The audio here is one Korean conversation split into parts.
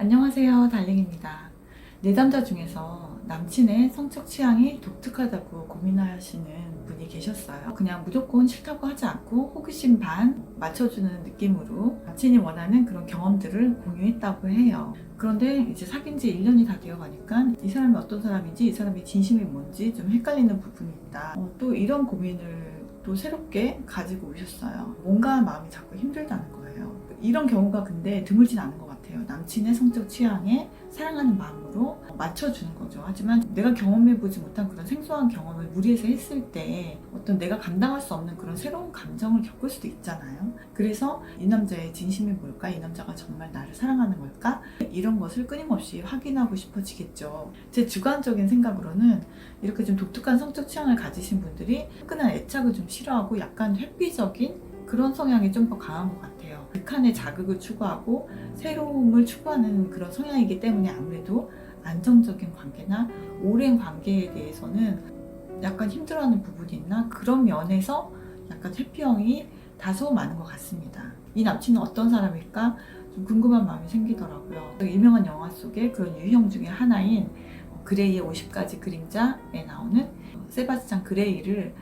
안녕하세요, 달링입니다. 내담자 중에서 남친의 성적 취향이 독특하다고 고민하시는 분이 계셨어요. 그냥 무조건 싫다고 하지 않고 호기심 반 맞춰주는 느낌으로 남친이 원하는 그런 경험들을 공유했다고 해요. 그런데 이제 사귄 지 1년이 다 되어 가니까 이 사람이 어떤 사람인지, 이 사람의 진심이 뭔지 좀 헷갈리는 부분이 있다. 또 이런 고민을 또 새롭게 가지고 오셨어요. 뭔가 마음이 자꾸 힘들다는 거예요. 이런 경우가 근데 드물진 않은 것 같아요. 남친의 성적 취향에 사랑하는 마음으로 맞춰주는 거죠. 하지만 내가 경험해보지 못한 그런 생소한 경험을 무리해서 했을 때 어떤 내가 감당할 수 없는 그런 새로운 감정을 겪을 수도 있잖아요. 그래서 이 남자의 진심이 뭘까? 이 남자가 정말 나를 사랑하는 걸까? 이런 것을 끊임없이 확인하고 싶어지겠죠. 제 주관적인 생각으로는 이렇게 좀 독특한 성적 취향을 가지신 분들이 화끈한 애착을 좀 싫어하고 약간 회피적인 그런 성향이 좀 더 강한 것 같아요. 극한의 자극을 추구하고 새로움을 추구하는 그런 성향이기 때문에 아무래도 안정적인 관계나 오랜 관계에 대해서는 약간 힘들어하는 부분이 있나? 그런 면에서 약간 회피형이 다소 많은 것 같습니다. 이 남친은 어떤 사람일까? 좀 궁금한 마음이 생기더라고요. 유명한 영화 속에 그런 유형 중에 하나인 그레이의 50가지 그림자에 나오는 세바스찬 그레이를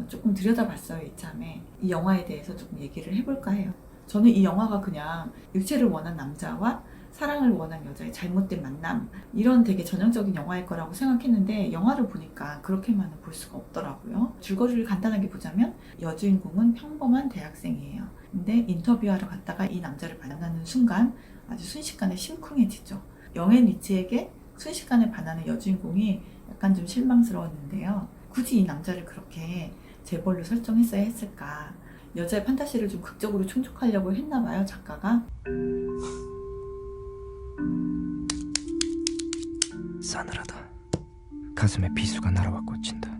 조금 들여다봤어요. 이참에 이 영화에 대해서 조금 얘기를 해볼까 해요. 저는 이 영화가 그냥 육체를 원한 남자와 사랑을 원한 여자의 잘못된 만남, 이런 되게 전형적인 영화일 거라고 생각했는데 영화를 보니까 그렇게만은 볼 수가 없더라고요. 줄거리를 간단하게 보자면 여주인공은 평범한 대학생이에요. 근데 인터뷰하러 갔다가 이 남자를 만나는 순간 아주 순식간에 심쿵해지죠. 영앤 리치에게 순식간에 반하는 여주인공이 약간 좀 실망스러웠는데요. 굳이 이 남자를 그렇게 재벌로 설정했어야 했을까? 여자의 판타시를 좀 극적으로 충족하려고 했나봐요, 작가가. 싸늘하다. 가슴에 비수가 날아와 꽂힌다.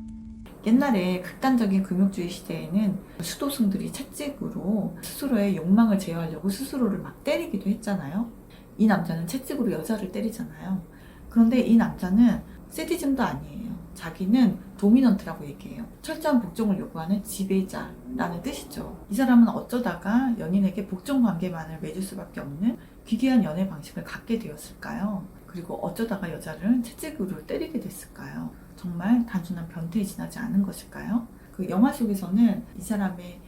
옛날에 극단적인 금욕주의 시대에는 수도승들이 채찍으로 스스로의 욕망을 제어하려고 스스로를 막 때리기도 했잖아요. 이 남자는 채찍으로 여자를 때리잖아요. 그런데 이 남자는 세디즘도 아니에요. 자기는 도미넌트라고 얘기해요. 철저한 복종을 요구하는 지배자라는 뜻이죠. 이 사람은 어쩌다가 연인에게 복종 관계만을 맺을 수밖에 없는 기괴한 연애 방식을 갖게 되었을까요? 그리고 어쩌다가 여자를 채찍으로 때리게 됐을까요? 정말 단순한 변태에 지나지 않은 것일까요? 그 영화 속에서는 이 사람의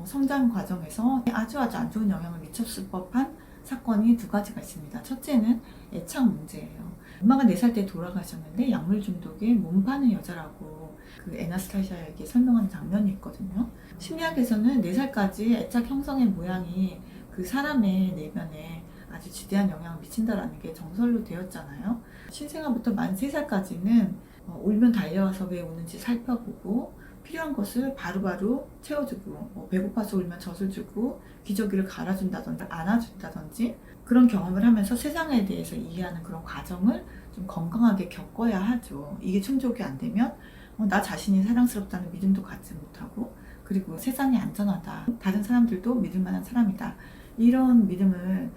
성장 과정에서 아주 안 좋은 영향을 미쳤을 법한 사건이 두 가지가 있습니다. 첫째는 애착 문제예요. 엄마가 4살 때 돌아가셨는데 약물 중독에 몸 파는 여자라고 그 애나스타샤에게 설명하는 장면이 있거든요. 심리학에서는 4살까지 애착 형성의 모양이 그 사람의 내면에 아주 지대한 영향을 미친다라는 게 정설로 되었잖아요. 신생아부터 만 3살까지는 울면 달려와서 왜 우는지 살펴보고 필요한 것을 바로바로 채워주고 배고파서 울면 젖을 주고 기저귀를 갈아준다든지 안아준다든지 그런 경험을 하면서 세상에 대해서 이해하는 그런 과정을 좀 건강하게 겪어야 하죠. 이게 충족이 안 되면 나 자신이 사랑스럽다는 믿음도 갖지 못하고 그리고 세상이 안전하다. 다른 사람들도 믿을 만한 사람이다. 이런 믿음을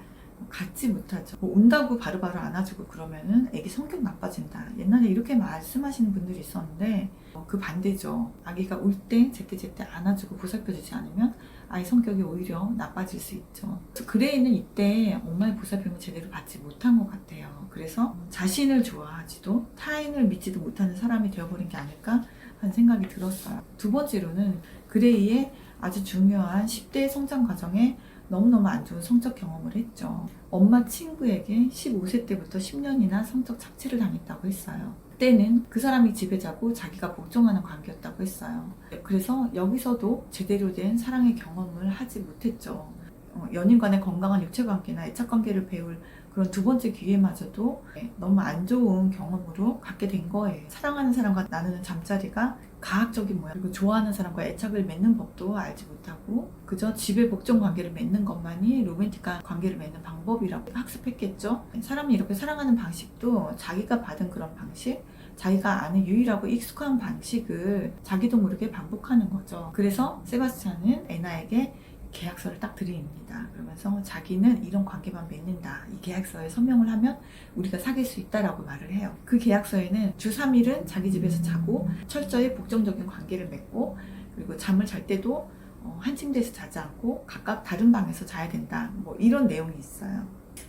갖지 못하죠. 운다고 바로바로 안아주고 그러면은 애기 성격 나빠진다. 옛날에 이렇게 말씀하시는 분들이 있었는데 그 반대죠. 아기가 울 때 제때제때 안아주고 보살펴주지 않으면 아이 성격이 오히려 나빠질 수 있죠. 그레이는 이때 엄마의 보살핌을 제대로 받지 못한 것 같아요. 그래서 자신을 좋아하지도 타인을 믿지도 못하는 사람이 되어버린 게 아닐까 하는 생각이 들었어요. 두 번째로는 그레이의 아주 중요한 10대 성장 과정에 너무너무 안 좋은 성적 경험을 했죠. 엄마 친구에게 15세 때부터 10년이나 성적 착취를 당했다고 했어요. 그때는 그 사람이 지배자고 자기가 복종하는 관계였다고 했어요. 그래서 여기서도 제대로 된 사랑의 경험을 하지 못했죠. 연인 간의 건강한 육체관계나 애착관계를 배울 그런 두 번째 기회마저도 너무 안 좋은 경험으로 갖게 된 거예요. 사랑하는 사람과 나누는 잠자리가 가학적인 모양, 그리고 좋아하는 사람과 애착을 맺는 법도 알지 못하고 그저 지배 복종 관계를 맺는 것만이 로맨틱한 관계를 맺는 방법이라고 학습했겠죠. 사람이 이렇게 사랑하는 방식도 자기가 받은 그런 방식, 자기가 아는 유일하고 익숙한 방식을 자기도 모르게 반복하는 거죠. 그래서 세바스찬은 애나에게 계약서를 딱 드립니다. 그러면서 자기는 이런 관계만 맺는다. 이 계약서에 서명을 하면 우리가 사귈 수 있다라고 말을 해요. 그 계약서에는 주 3일은 자기 집에서 자고 철저히 복종적인 관계를 맺고 그리고 잠을 잘 때도 한 침대에서 자지 않고 각각 다른 방에서 자야 된다. 뭐 이런 내용이 있어요.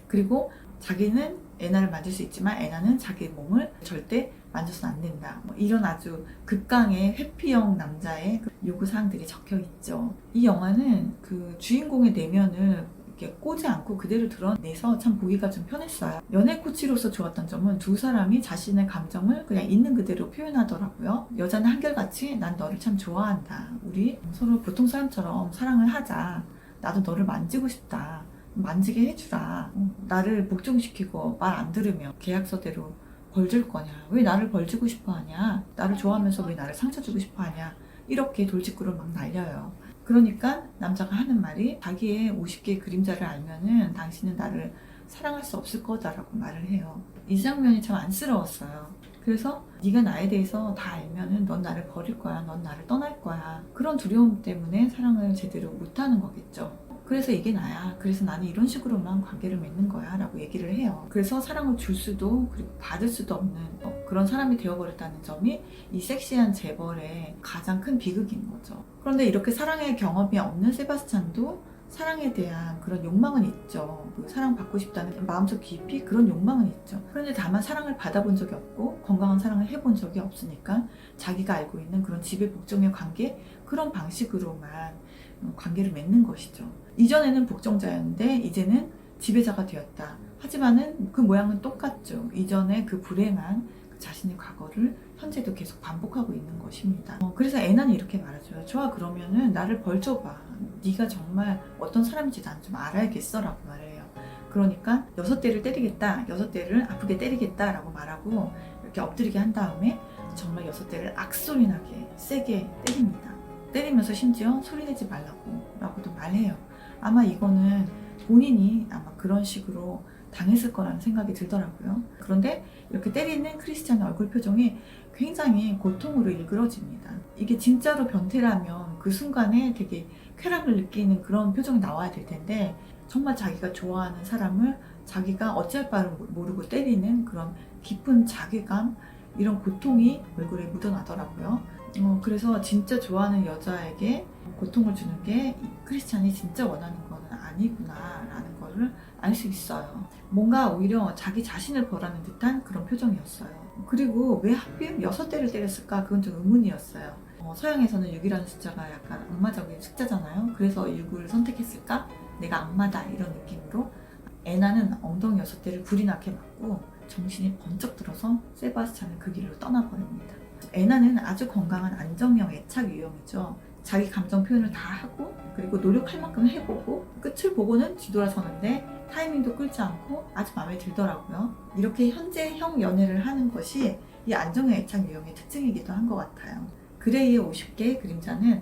그리고 자기는 애나를 만질 수 있지만 애나는 자기 몸을 절대 만져서는 안 된다. 뭐 이런 아주 극강의 회피형 남자의 그 요구사항들이 적혀 있죠. 이 영화는 그 주인공의 내면을 이렇게 꼬지 않고 그대로 드러내서 참 보기가 좀 편했어요. 연애 코치로서 좋았던 점은 두 사람이 자신의 감정을 그냥 있는 그대로 표현하더라고요. 여자는 한결같이 난 너를 참 좋아한다. 우리 서로 보통 사람처럼 사랑을 하자. 나도 너를 만지고 싶다. 만지게 해주라. 나를 복종시키고 말 안 들으면 계약서대로 벌 줄 거냐. 왜 나를 벌 주고 싶어 하냐. 나를 좋아하면서 왜 나를 상처 주고 싶어 하냐. 이렇게 돌직구를 막 날려요. 그러니까 남자가 하는 말이 자기의 50개의 그림자를 알면은 당신은 나를 사랑할 수 없을 거다라고 말을 해요. 이 장면이 참 안쓰러웠어요. 그래서 네가 나에 대해서 다 알면은 넌 나를 버릴 거야. 넌 나를 떠날 거야. 그런 두려움 때문에 사랑을 제대로 못하는 거겠죠. 그래서 이게 나야. 그래서 나는 이런 식으로만 관계를 맺는 거야 라고 얘기를 해요. 그래서 사랑을 줄 수도 그리고 받을 수도 없는 그런 사람이 되어버렸다는 점이 이 섹시한 재벌의 가장 큰 비극인 거죠. 그런데 이렇게 사랑의 경험이 없는 세바스찬도 사랑에 대한 그런 욕망은 있죠. 사랑받고 싶다는 마음속 깊이 그런 욕망은 있죠. 그런데 다만 사랑을 받아본 적이 없고 건강한 사랑을 해본 적이 없으니까 자기가 알고 있는 그런 지배 복종의 관계, 그런 방식으로만 관계를 맺는 것이죠. 이전에는 복종자였는데 이제는 지배자가 되었다. 하지만은 그 모양은 똑같죠. 이전에 그 불행한 자신의 과거를 현재도 계속 반복하고 있는 것입니다. 그래서 애나는 이렇게 말하죠. 좋아, 그러면은 나를 벌줘봐. 네가 정말 어떤 사람인지 난 좀 알아야겠어 라고 말해요. 그러니까 6대를 때리겠다, 6대를 아프게 때리겠다 라고 말하고 이렇게 엎드리게 한 다음에 정말 6대를 악소리 나게 세게 때립니다. 때리면서 심지어 소리내지 말라고 라고도 말해요. 아마 이거는 본인이 아마 그런 식으로 당했을 거라는 생각이 들더라고요. 그런데 이렇게 때리는 크리스찬의 얼굴 표정이 굉장히 고통으로 일그러집니다. 이게 진짜로 변태라면 그 순간에 되게 쾌락을 느끼는 그런 표정이 나와야 될 텐데 정말 자기가 좋아하는 사람을 자기가 어찌할 바를 모르고 때리는 그런 깊은 자괴감, 이런 고통이 얼굴에 묻어나더라고요. 그래서 진짜 좋아하는 여자에게 고통을 주는 게 크리스찬이 진짜 원하는 건 아니구나 라는 거를 알 수 있어요. 뭔가 오히려 자기 자신을 벌하는 듯한 그런 표정이었어요. 그리고 왜 하필 6대를 때렸을까? 그건 좀 의문이었어요. 서양에서는 6이라는 숫자가 약간 악마적인 숫자잖아요. 그래서 6을 선택했을까? 내가 악마다 이런 느낌으로 애나는 엉덩이 6대를 불이 나게 맞고 정신이 번쩍 들어서 세바스찬을 그 길로 떠나버립니다. 애나는 아주 건강한 안정형 애착 유형이죠. 자기 감정 표현을 다 하고 그리고 노력할 만큼 해보고 끝을 보고는 뒤돌아서는데 타이밍도 끌지 않고 아주 마음에 들더라고요. 이렇게 현재형 연애를 하는 것이 이 안정형 애착 유형의 특징이기도 한 것 같아요. 그레이의 50개의 그림자는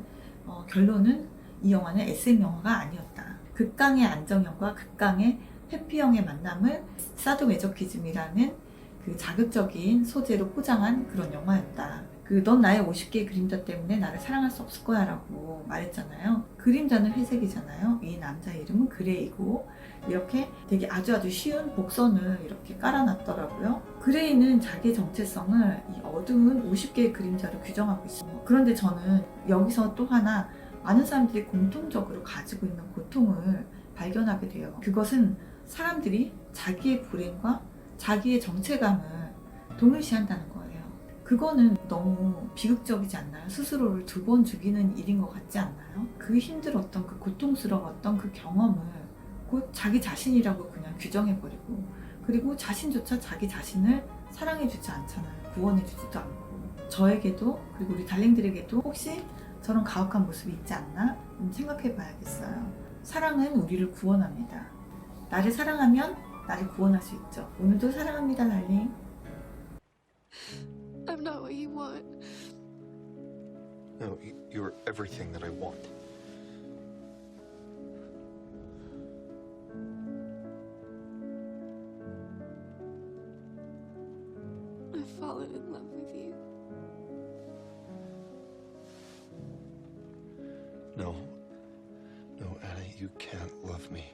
결론은 이 영화는 SM 영화가 아니었다. 극강의 안정형과 극강의 회피형의 만남을 사도매저키즘이라는 그 자극적인 소재로 포장한 그런 영화였다. 넌 나의 50개의 그림자 때문에 나를 사랑할 수 없을 거야 라고 말했잖아요. 그림자는 회색이잖아요. 이 남자의 이름은 그레이고 이렇게 되게 아주 쉬운 복선을 이렇게 깔아놨더라고요. 그레이는 자기의 정체성을 이 어두운 50개의 그림자로 규정하고 있어요. 그런데 저는 여기서 또 하나 많은 사람들이 공통적으로 가지고 있는 고통을 발견하게 돼요. 그것은 사람들이 자기의 불행과 자기의 정체감을 동일시한다는 거예요. 그거는 너무 비극적이지 않나요? 스스로를 2번 죽이는 일인 것 같지 않나요? 그 힘들었던 그 고통스러웠던 그 경험을 곧 자기 자신이라고 그냥 규정해버리고 그리고 자신조차 자기 자신을 사랑해주지 않잖아요. 구원해주지도 않고 저에게도 그리고 우리 달링들에게도 혹시 저런 가혹한 모습이 있지 않나? 생각해봐야겠어요. 사랑은 우리를 구원합니다. 나를 사랑하면 나를 구원할 수 있죠. 오늘도 사랑합니다, 달링. I'm not what you want. No, you're everything that I want. I've fallen in love with you. No, Anna, you can't love me.